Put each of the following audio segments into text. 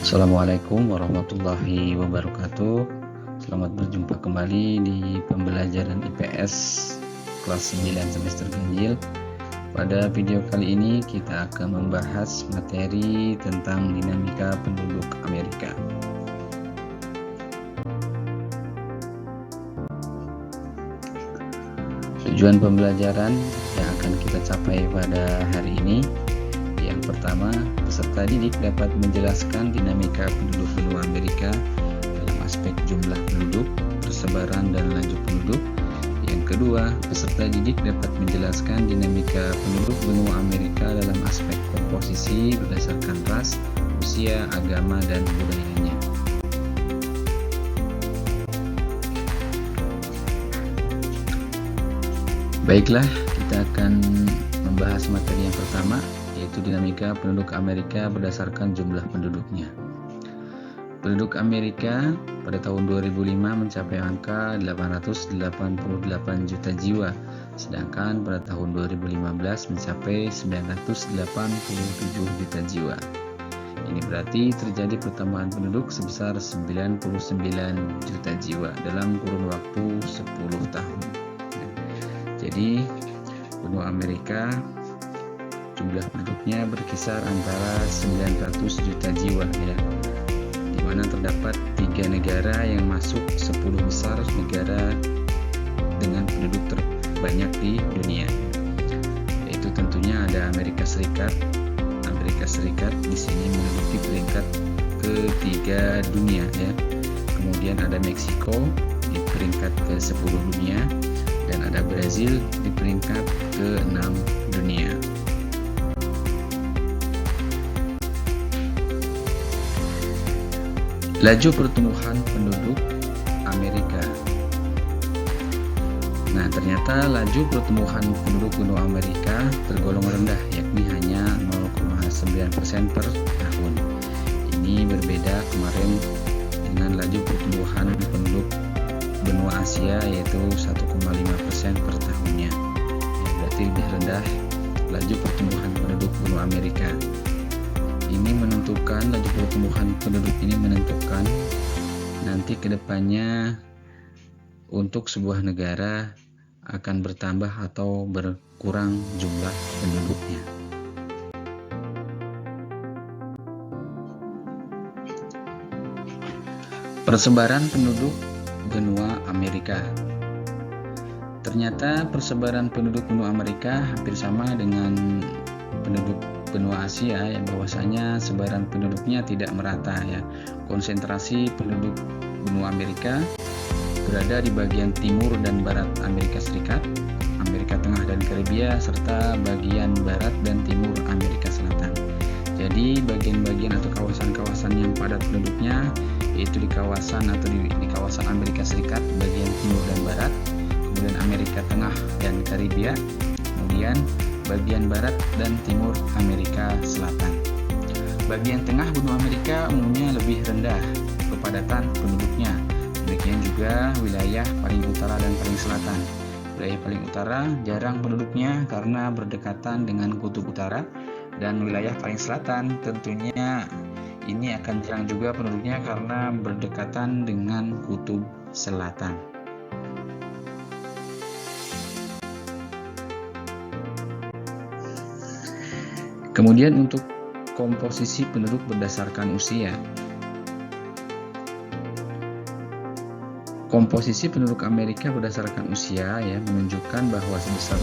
Assalamualaikum warahmatullahi wabarakatuh. Selamat berjumpa kembali di pembelajaran IPS kelas 9 semester ganjil. Pada video kali ini kita akan membahas materi tentang dinamika penduduk Amerika. Tujuan pembelajaran yang akan kita capai pada hari ini, yang pertama, peserta didik dapat menjelaskan dinamika penduduk benua Amerika dalam aspek jumlah penduduk, persebaran, dan laju penduduk. Yang kedua, peserta didik dapat menjelaskan dinamika penduduk benua Amerika dalam aspek komposisi berdasarkan ras, usia, agama, dan budayanya. Baiklah, kita akan membahas materi yang pertama, yaitu dinamika penduduk Amerika berdasarkan jumlah penduduknya. Penduduk Amerika pada tahun 2005 mencapai angka 888 juta jiwa, sedangkan pada tahun 2015 mencapai 987 juta jiwa. Ini berarti terjadi pertambahan penduduk sebesar 99 juta jiwa dalam kurun waktu 10 tahun. Jadi, benua Amerika jumlah penduduknya berkisar antara 900 juta jiwa, ya, di mana terdapat 3 negara yang masuk 10 besar negara dengan penduduk terbanyak di dunia, yaitu tentunya ada Amerika Serikat. Amerika Serikat di sini menduduki peringkat ketiga dunia, ya. Kemudian ada Meksiko di peringkat ke-10 dunia, dan ada Brazil di peringkat ke-6 dunia. Laju pertumbuhan penduduk Amerika. Nah, ternyata laju pertumbuhan penduduk benua Amerika tergolong rendah, yakni hanya 0,9% per tahun. Ini berbeda kemarin dengan laju pertumbuhan penduduk benua Asia, yaitu 1,5% per tahunnya. Ya, berarti lebih rendah laju pertumbuhan penduduk benua Amerika. Ini menentukan, laju pertumbuhan penduduk ini menentukan nanti kedepannya untuk sebuah negara akan bertambah atau berkurang jumlah penduduknya. Persebaran penduduk benua Amerika. Ternyata persebaran penduduk benua Amerika hampir sama dengan penduduk benua Asia, yang bahwasanya sebaran penduduknya tidak merata, ya. Konsentrasi penduduk benua Amerika berada di bagian timur dan barat Amerika Serikat, Amerika Tengah dan Karibia, serta bagian barat dan timur Amerika Selatan. Jadi bagian-bagian atau kawasan-kawasan yang padat penduduknya yaitu di kawasan Amerika Serikat bagian timur dan barat, kemudian Amerika Tengah dan Karibia, kemudian bagian barat dan timur Amerika Selatan. Bagian tengah benua Amerika umumnya lebih rendah kepadatan penduduknya. Demikian juga wilayah paling utara dan paling selatan. Wilayah paling utara jarang penduduknya karena berdekatan dengan kutub utara, dan wilayah paling selatan tentunya ini akan jarang juga penduduknya karena berdekatan dengan kutub selatan. Kemudian untuk komposisi penduduk berdasarkan usia. Komposisi penduduk Amerika berdasarkan usia, ya, menunjukkan bahwa sebesar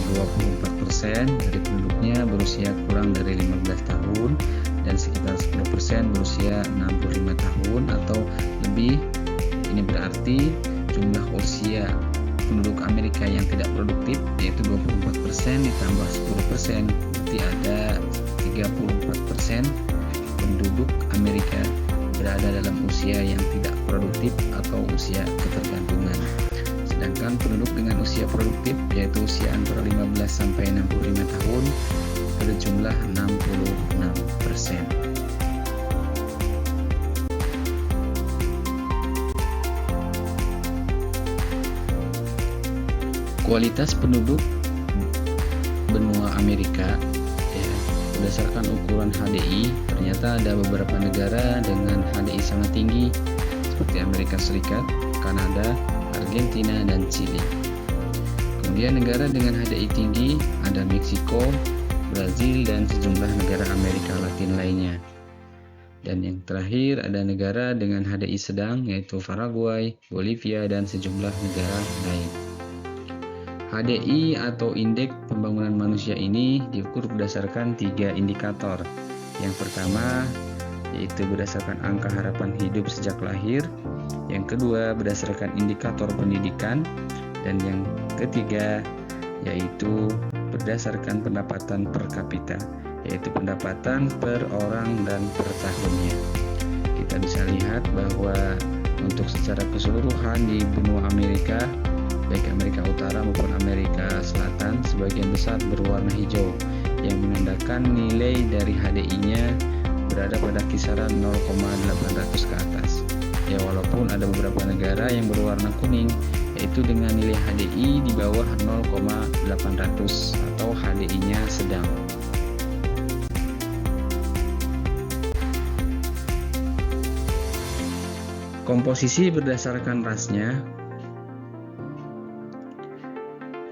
24% dari penduduknya berusia kurang dari 15 tahun dan sekitar 10% berusia 65 tahun atau lebih. Ini berarti jumlah usia penduduk Amerika yang tidak produktif yaitu 24% ditambah 10%, berarti ada 34% penduduk Amerika berada dalam usia yang tidak produktif atau usia ketergantungan. Sedangkan penduduk dengan usia produktif yaitu usia antara 15 sampai 65 tahun berjumlah 66%. Kualitas penduduk benua Amerika, ya, berdasarkan ukuran HDI, ternyata ada beberapa negara dengan HDI sangat tinggi seperti Amerika Serikat, Kanada, Argentina, dan Chili. Kemudian negara dengan HDI tinggi ada Meksiko, Brazil, dan sejumlah negara Amerika Latin lainnya. Dan yang terakhir ada negara dengan HDI sedang yaitu Paraguay, Bolivia, dan sejumlah negara lain. HDI atau Indeks Pembangunan Manusia ini diukur berdasarkan 3 indikator. Yang pertama yaitu berdasarkan angka harapan hidup sejak lahir, yang kedua berdasarkan indikator pendidikan, dan yang ketiga yaitu berdasarkan pendapatan per kapita, yaitu pendapatan per orang dan per tahunnya. Kita bisa lihat bahwa untuk secara keseluruhan di benua Amerika, baik Amerika Utara maupun Amerika Selatan, sebagian besar berwarna hijau yang menandakan nilai dari HDI-nya berada pada kisaran 0,800 ke atas. Ya, walaupun ada beberapa negara yang berwarna kuning yaitu dengan nilai HDI di bawah 0,800 atau HDI-nya sedang. Komposisi berdasarkan rasnya,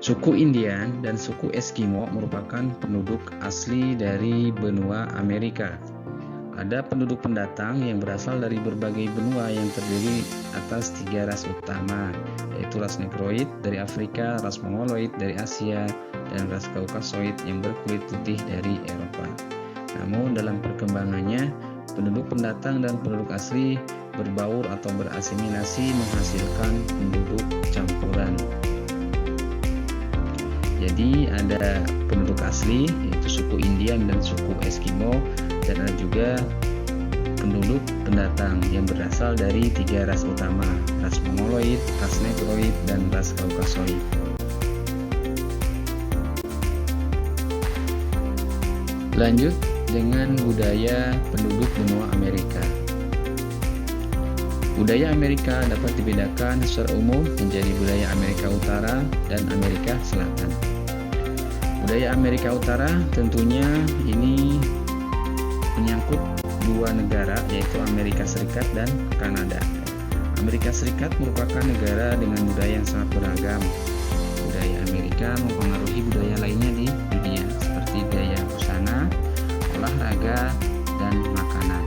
suku Indian dan suku Eskimo merupakan penduduk asli dari benua Amerika. Ada penduduk pendatang yang berasal dari berbagai benua yang terdiri atas 3 ras utama, yaitu ras Negroid dari Afrika, ras Mongoloid dari Asia, dan ras Kaukasoid yang berkulit putih dari Eropa. Namun dalam perkembangannya, penduduk pendatang dan penduduk asli berbaur atau berasimilasi menghasilkan penduduk campuran. Jadi ada penduduk asli yaitu suku Indian dan suku Eskimo, dan ada juga penduduk pendatang yang berasal dari 3 ras utama, ras Mongoloid, ras Negroid, dan ras Kaukasoid. Lanjut dengan budaya penduduk benua Amerika. Budaya Amerika dapat dibedakan secara umum menjadi budaya Amerika Utara dan Amerika Selatan. Budaya Amerika Utara tentunya ini menyangkut 2 negara yaitu Amerika Serikat dan Kanada. Amerika Serikat merupakan negara dengan budaya yang sangat beragam. Budaya Amerika mempengaruhi budaya lainnya di dunia seperti gaya busana, olahraga, dan makanan.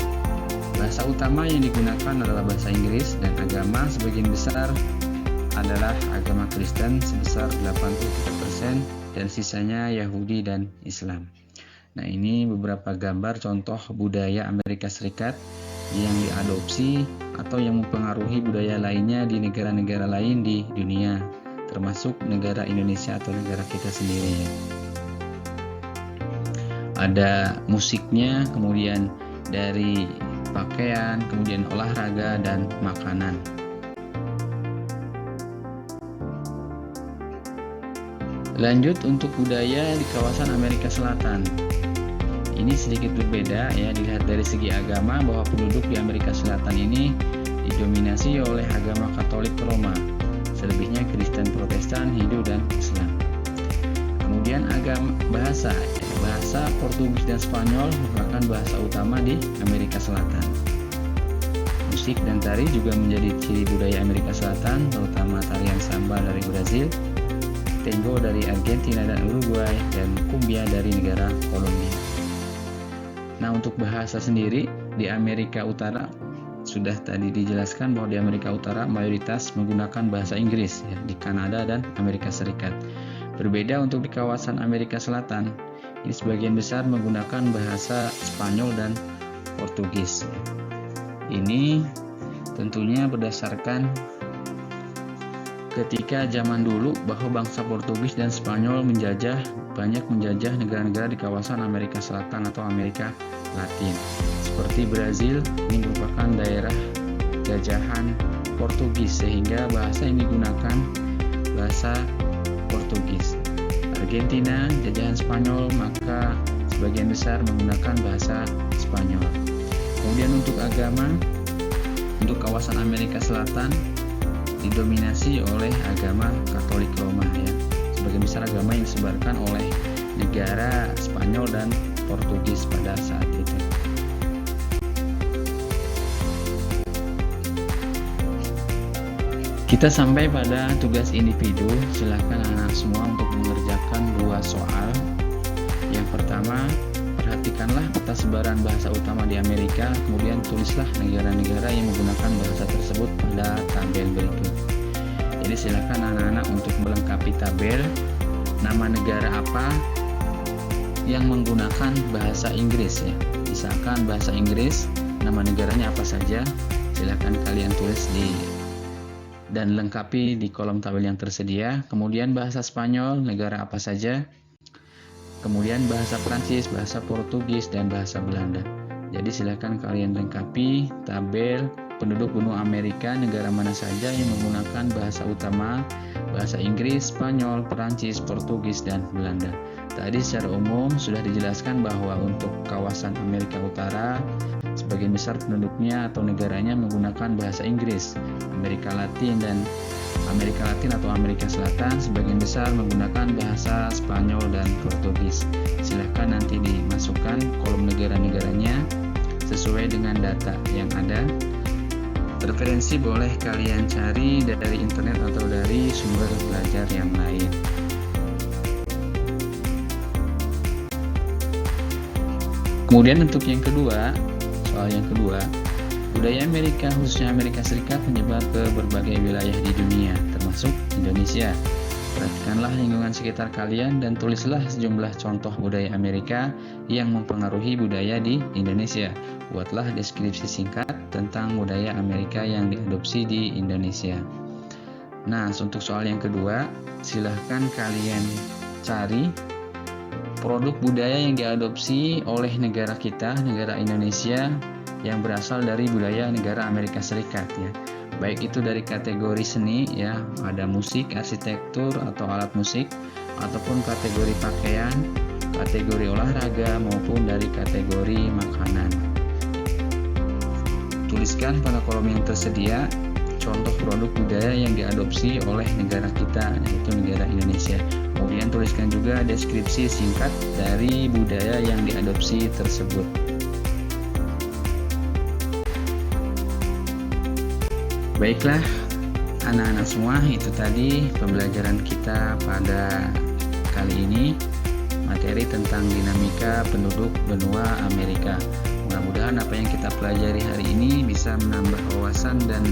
Bahasa utama yang digunakan adalah bahasa Inggris, dan agama sebagian besar adalah agama Kristen sebesar 83% dan sisanya Yahudi dan Islam. Nah, ini beberapa gambar contoh budaya Amerika Serikat yang diadopsi atau yang mempengaruhi budaya lainnya di negara-negara lain di dunia, termasuk negara Indonesia atau negara kita sendiri. Ada musiknya, kemudian dari pakaian, kemudian olahraga, dan makanan. Lanjut untuk budaya di kawasan Amerika Selatan. Ini sedikit berbeda ya, dilihat dari segi agama bahwa penduduk di Amerika Selatan ini didominasi oleh agama Katolik Roma, selebihnya Kristen, Protestan, Hindu, dan Islam. Kemudian agama bahasa Portugis dan Spanyol merupakan bahasa utama di Amerika Selatan. Musik dan tari juga menjadi ciri budaya Amerika Selatan, terutama tarian samba dari Brazil, tango dari Argentina dan Uruguay, dan cumbia dari negara Kolombia. Nah, untuk bahasa sendiri di Amerika Utara sudah tadi dijelaskan bahwa di Amerika Utara mayoritas menggunakan bahasa Inggris ya, di Kanada dan Amerika Serikat. Berbeda untuk di kawasan Amerika Selatan, ini sebagian besar menggunakan bahasa Spanyol dan Portugis. Ini tentunya berdasarkan ketika zaman dulu bahwa bangsa Portugis dan Spanyol banyak menjajah negara-negara di kawasan Amerika Selatan atau Amerika Latin. Seperti Brazil, ini merupakan daerah jajahan Portugis sehingga bahasa yang digunakan bahasa Portugis. Argentina, jajahan Spanyol, maka sebagian besar menggunakan bahasa Spanyol. Kemudian untuk agama, untuk kawasan Amerika Selatan didominasi oleh agama Katolik Roma ya. Sebagian besar agama yang disebarkan oleh negara Spanyol dan Portugis pada saat itu. Kita sampai pada tugas individu. Silakan anak-anak semua untuk mengerjakan 2 soal. Yang pertama, perhatikanlah peta sebaran bahasa utama di Amerika, kemudian tulislah negara-negara yang menggunakan bahasa tersebut pada tabel berikut. Jadi silakan anak-anak untuk melengkapi tabel. Nama negara apa yang menggunakan bahasa Inggris ya. Misalkan bahasa Inggris, nama negaranya apa saja, silakan kalian tulis dan lengkapi di kolom tabel yang tersedia. Kemudian bahasa Spanyol, negara apa saja. Kemudian bahasa Prancis, bahasa Portugis, dan bahasa Belanda. Jadi silakan kalian lengkapi tabel penduduk benua Amerika, negara mana saja yang menggunakan bahasa utama, bahasa Inggris, Spanyol, Prancis, Portugis, dan Belanda. Tadi secara umum sudah dijelaskan bahwa untuk kawasan Amerika Utara, sebagian besar penduduknya atau negaranya menggunakan bahasa Inggris. Amerika Latin atau Amerika Selatan sebagian besar menggunakan bahasa Spanyol dan Portugis. Silahkan nanti dimasukkan kolom negara-negaranya sesuai dengan data yang ada. Referensi boleh kalian cari dari internet atau dari sumber belajar yang lain. Kemudian untuk yang kedua, soal yang kedua, budaya Amerika, khususnya Amerika Serikat, menyebar ke berbagai wilayah di dunia, termasuk Indonesia. Perhatikanlah lingkungan sekitar kalian dan tulislah sejumlah contoh budaya Amerika yang mempengaruhi budaya di Indonesia. Buatlah deskripsi singkat tentang budaya Amerika yang diadopsi di Indonesia. Nah, untuk soal yang kedua, silahkan kalian cari produk budaya yang diadopsi oleh negara kita, negara Indonesia, yang berasal dari budaya negara Amerika Serikat ya. Baik itu dari kategori seni ya, ada musik, arsitektur atau alat musik, ataupun kategori pakaian, kategori olahraga, maupun dari kategori makanan. Tuliskan pada kolom yang tersedia contoh produk budaya yang diadopsi oleh negara kita, yaitu negara Indonesia. Kemudian tuliskan juga deskripsi singkat dari budaya yang diadopsi tersebut. Baiklah anak-anak semua, itu tadi pembelajaran kita pada kali ini, materi tentang dinamika penduduk benua Amerika. Mudah-mudahan apa yang kita pelajari hari ini bisa menambah wawasan dan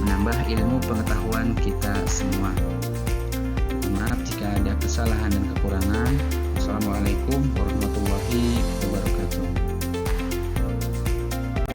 menambah ilmu pengetahuan kita semua. Maaf jika ada kesalahan dan kekurangan. Wassalamualaikum warahmatullahi wabarakatuh.